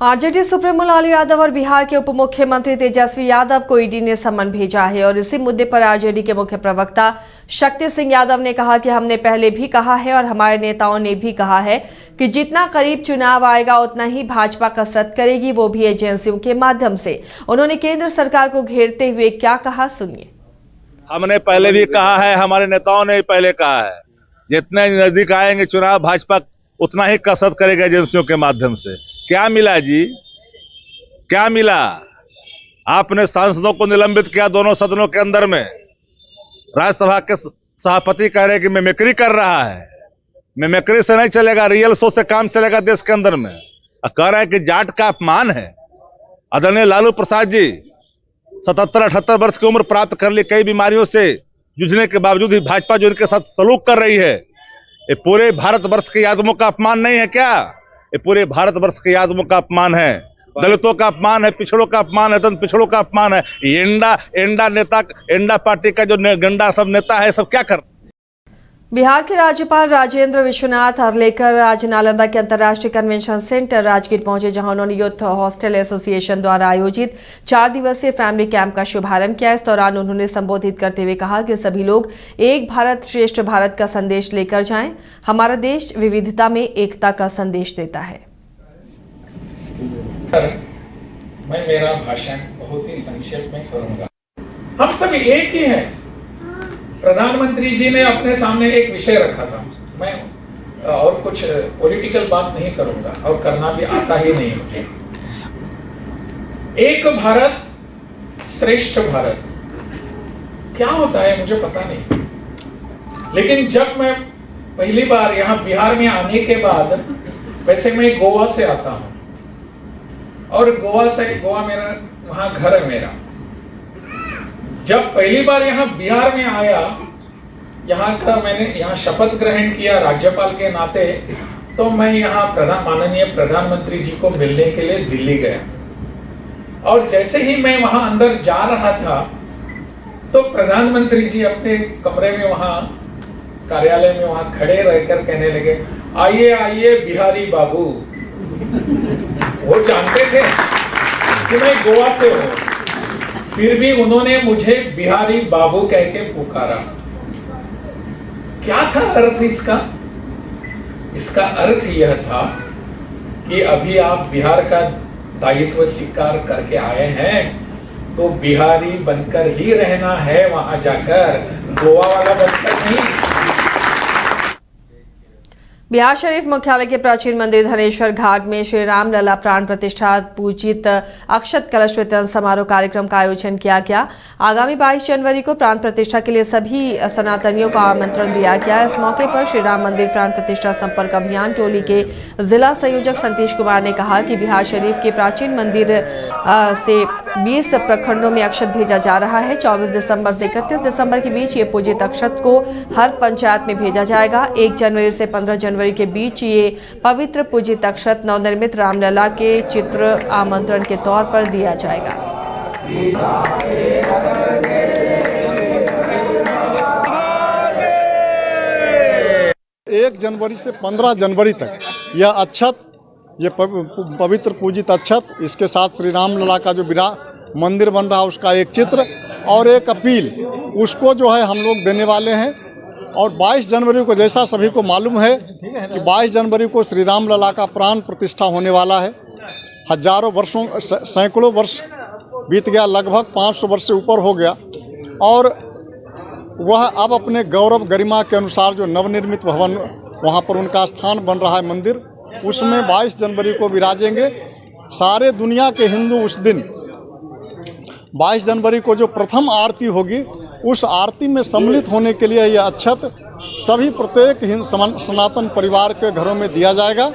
RJD supremo Lalu Yadav और बिहार के उप मुख्यमंत्री तेजस्वी यादव को ईडी ने सम्मन भेजा है और इसी मुद्दे पर आरजेडी के मुख्य प्रवक्ता शक्ति सिंह यादव ने कहा कि हमने पहले भी कहा है और हमारे नेताओं ने भी कहा है कि जितना करीब चुनाव आएगा उतना ही भाजपा कसरत करेगी, वो भी एजेंसियों के माध्यम से। उन्होंने केंद्र सरकार को घेरते हुए क्या कहा, सुनिए। हमने पहले भी कहा है, हमारे नेताओं ने पहले कहा है, जितने नजदीक आएंगे चुनाव भाजपा उतना ही कसरत करेगा एजेंसियों के माध्यम से। क्या मिला जी, क्या मिला? आपने सांसदों को निलंबित किया दोनों सदनों के अंदर में। राज्यसभा के सभापति कह रहे हैं कि मिमिक्री कर रहा है। मिमिक्री से नहीं चलेगा, रियल शो से काम चलेगा देश के अंदर में। कह रहा है कि जाट का अपमान है। आदरणीय लालू प्रसाद जी 77-78 वर्ष की उम्र प्राप्त कर ली, कई बीमारियों से जूझने के बावजूद ही भाजपा जो इनके साथ सलूक कर रही है, ये पूरे भारतवर्ष के आदमों का अपमान नहीं है क्या? ये पूरे भारतवर्ष के आदमों का अपमान है, दलितों का अपमान है, पिछड़ों का अपमान है, दलित पिछड़ों का अपमान है। एंडा पार्टी का जो गंडा सब नेता है, सब क्या कर। बिहार के राज्यपाल राजेंद्र विश्वनाथ हर्लेकर आज नालंदा के अंतर्राष्ट्रीय कन्वेंशन सेंटर राजगीर पहुंचे, जहां उन्होंने यूथ हॉस्टल एसोसिएशन द्वारा आयोजित 4 दिवसीय फैमिली कैंप का शुभारंभ किया। इस दौरान उन्होंने संबोधित करते हुए कहा कि सभी लोग एक भारत श्रेष्ठ भारत का संदेश लेकर जाएं। हमारा देश विविधता में एकता का संदेश देता है। मैं मेरा भाषण बहुत ही संक्षेप में करूंगा। हम सब एक ही हैं। प्रधानमंत्री जी ने अपने सामने एक विषय रखा था। मैं और कुछ पॉलिटिकल बात नहीं करूंगा और करना भी आता ही नहीं मुझे। एक भारत श्रेष्ठ भारत क्या होता है मुझे पता नहीं, लेकिन जब मैं पहली बार यहाँ बिहार में आने के बाद, वैसे मैं गोवा से आता हूँ और गोवा मेरा वहां घर है मेरा। जब पहली बार यहाँ बिहार में आया, यहाँ का मैंने यहाँ शपथ ग्रहण किया राज्यपाल के नाते, तो मैं यहाँ माननीय प्रधानमंत्री जी को मिलने के लिए दिल्ली गया। और जैसे ही मैं वहां अंदर जा रहा था तो प्रधानमंत्री जी अपने कमरे में वहां कार्यालय में वहां खड़े रहकर कहने लगे, आइए आइए बिहारी बाबू। वो जानते थे कि मैं गोवा से हूं, फिर भी उन्होंने मुझे बिहारी बाबू कह के पुकारा। क्या था अर्थ इसका? इसका अर्थ यह था कि अभी आप बिहार का दायित्व स्वीकार करके आए हैं तो बिहारी बनकर ही रहना है वहां जाकर, गोवा वाला बनकर नहीं। बिहार शरीफ मुख्यालय के प्राचीन मंदिर धनेश्वर घाट में श्री राम लला प्राण प्रतिष्ठा पूजित अक्षत कलश वितरण समारोह कार्यक्रम का आयोजन किया गया। आगामी 22 जनवरी को प्राण प्रतिष्ठा के लिए सभी सनातनियों को आमंत्रण दिया गया। इस मौके पर श्री राम मंदिर प्राण प्रतिष्ठा संपर्क अभियान टोली के जिला संयोजक संतीश कुमार ने कहा कि बिहार शरीफ के प्राचीन मंदिर से 20 प्रखंडों में अक्षत भेजा जा रहा है। 24 दिसंबर से 31 दिसंबर के बीच ये पूजित अक्षत को हर पंचायत में भेजा जाएगा। 1 जनवरी से 15 जनवरी के बीच ये पवित्र पूजित अक्षत नवनिर्मित रामलला के चित्र आमंत्रण के तौर पर दिया जाएगा। 1 जनवरी से 15 जनवरी तक यह अक्षत, ये पवित्र पूजित अक्षत, इसके साथ श्री राम लला का जो मंदिर बन रहा है उसका एक चित्र और एक अपील, उसको जो है हम लोग देने वाले हैं। और 22 जनवरी को, जैसा सभी को मालूम है कि 22 जनवरी को श्री राम लला का प्राण प्रतिष्ठा होने वाला है। हजारों वर्षों, सैकड़ों वर्ष बीत गया, लगभग 500 वर्ष से ऊपर हो गया और वह अब अपने गौरव गरिमा के अनुसार जो नवनिर्मित भवन वहाँ पर उनका स्थान बन रहा है मंदिर, उसमें 22 जनवरी को विराजेंगे। सारे दुनिया के हिंदू उस दिन 22 जनवरी को जो प्रथम आरती होगी, उस आरती में सम्मिलित होने के लिए यह अक्षत सभी प्रत्येक सनातन परिवार के घरों में दिया जाएगा।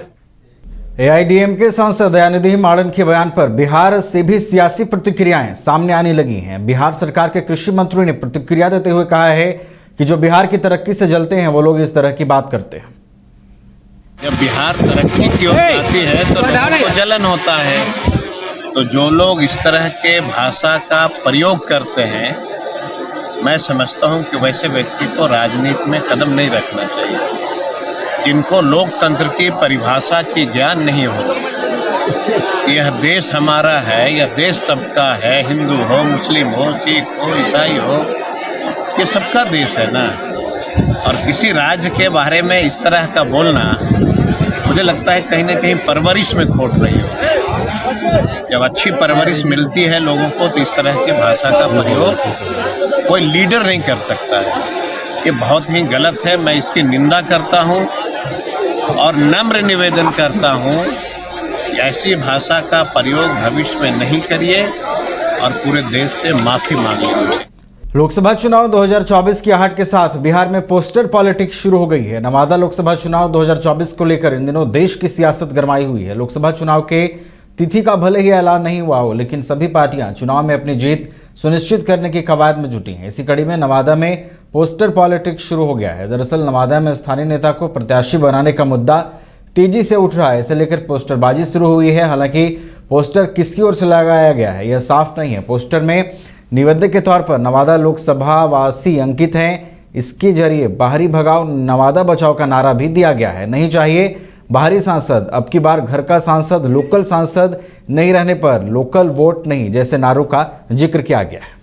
एआईडीएमके सांसद दयानिधि माड़न के बयान पर बिहार से भी सियासी प्रतिक्रियाएं सामने आने लगी हैं। बिहार सरकार के कृषि मंत्री ने प्रतिक्रिया देते हुए कहा है कि जो बिहार की तरक्की से जलते हैं वो लोग इस तरह की बात करते हैं। जब बिहार तरक्की की ओर जाती है तो लोगों को जलन होता है। तो जो लोग इस तरह के भाषा का प्रयोग करते हैं, मैं समझता हूं कि वैसे व्यक्ति को राजनीति में कदम नहीं रखना चाहिए। जिनको लोकतंत्र की परिभाषा की ज्ञान नहीं होती, यह देश हमारा है, यह देश सबका है, हिंदू हो, मुस्लिम हो, सिख हो, ईसाई हो, ये सबका देश है ना। और किसी राज्य के बारे में इस तरह का बोलना मुझे लगता है कहीं ना कहीं परवरिश में खोट रही हो। जब अच्छी परवरिश मिलती है लोगों को तो इस तरह की भाषा का प्रयोग कोई लीडर नहीं कर सकता है। ये बहुत ही गलत है, मैं इसकी निंदा करता हूँ और नम्र निवेदन करता हूँ ऐसी भाषा का प्रयोग भविष्य में नहीं करिए और पूरे देश से माफ़ी मांग लीजिए। लोकसभा चुनाव 2024 की आहट के साथ बिहार में पोस्टर पॉलिटिक्स शुरू हो गई है। नवादा लोकसभा चुनाव 2024 को लेकर इन दिनों देश की सियासत गरमाई हुई है। लोकसभा चुनाव के तिथि का भले ही ऐलान नहीं हुआ हो, लेकिन सभी पार्टियां चुनाव में अपनी जीत सुनिश्चित करने की कवायद में जुटी हैं। इसी कड़ी में नवादा में पोस्टर पॉलिटिक्स शुरू हो गया है। दरअसल नवादा में स्थानीय नेता को प्रत्याशी बनाने का मुद्दा तेजी से उठ रहा है। इसे लेकर पोस्टरबाजी शुरू हुई है। हालांकि पोस्टर किसकी ओर से लगाया गया है यह साफ नहीं है। पोस्टर में निवेदक के तौर पर नवादा लोकसभा वासी अंकित हैं। इसके जरिए बाहरी भगाओ नवादा बचाओ का नारा भी दिया गया है। नहीं चाहिए बाहरी सांसद, अब की बार घर का सांसद, लोकल सांसद नहीं रहने पर लोकल वोट नहीं जैसे नारों का जिक्र किया गया है।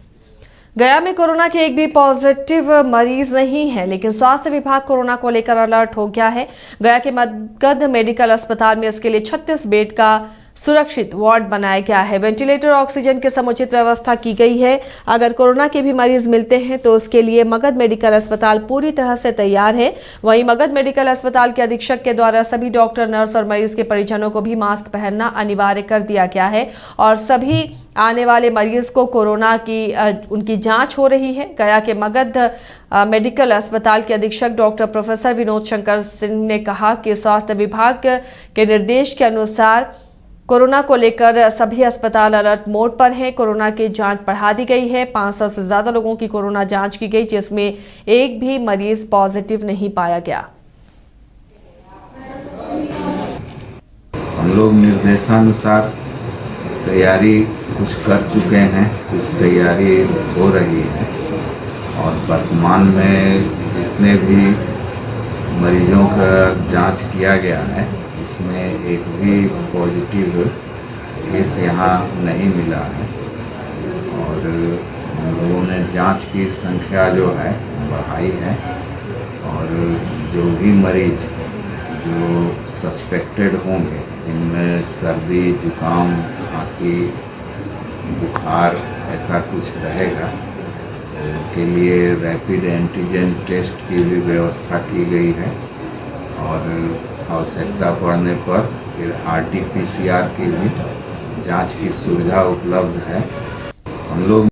गया में कोरोना के एक भी पॉजिटिव मरीज नहीं है, लेकिन स्वास्थ्य विभाग कोरोना को लेकर अलर्ट हो गया है। गया के मगध मेडिकल अस्पताल में इसके लिए 36 बेड का सुरक्षित वार्ड बनाया गया है। वेंटिलेटर, ऑक्सीजन की समुचित व्यवस्था की गई है। अगर कोरोना के भी मरीज मिलते हैं तो उसके लिए मगध मेडिकल अस्पताल पूरी तरह से तैयार है। वहीं मगध मेडिकल अस्पताल के अधीक्षक के द्वारा सभी डॉक्टर, नर्स और मरीज के परिजनों को भी मास्क पहनना अनिवार्य कर दिया गया है और सभी आने वाले मरीज को कोरोना की उनकी जांच हो रही है। गया के मगध मेडिकल अस्पताल के अधीक्षक डॉक्टर प्रोफेसर विनोद शंकर सिंह ने कहा कि स्वास्थ्य विभाग के निर्देश के अनुसार कोरोना को लेकर सभी अस्पताल अलर्ट मोड पर हैं। कोरोना की जांच बढ़ा दी गई है। 500 से ज्यादा लोगों की कोरोना जांच की गई, जिसमें एक भी मरीज पॉजिटिव नहीं पाया गया। हम लोग निर्देशानुसार तैयारी कुछ कर चुके हैं, कुछ तैयारी हो रही है और वर्तमान में जितने भी मरीजों का जांच किया गया है इसमें एक भी पॉजिटिव केस यहाँ नहीं मिला है और हम लोगों ने जांच की संख्या जो है बढ़ाई है और जो भी मरीज जो सस्पेक्टेड होंगे इनमें सर्दी, जुकाम, खांसी, बुखार ऐसा कुछ रहेगा उनके लिए रैपिड एंटीजन टेस्ट की भी व्यवस्था की गई है और आवश्यकता पड़ने पर फिर RT-PCR की भी जांच की सुविधा उपलब्ध है। हम लोग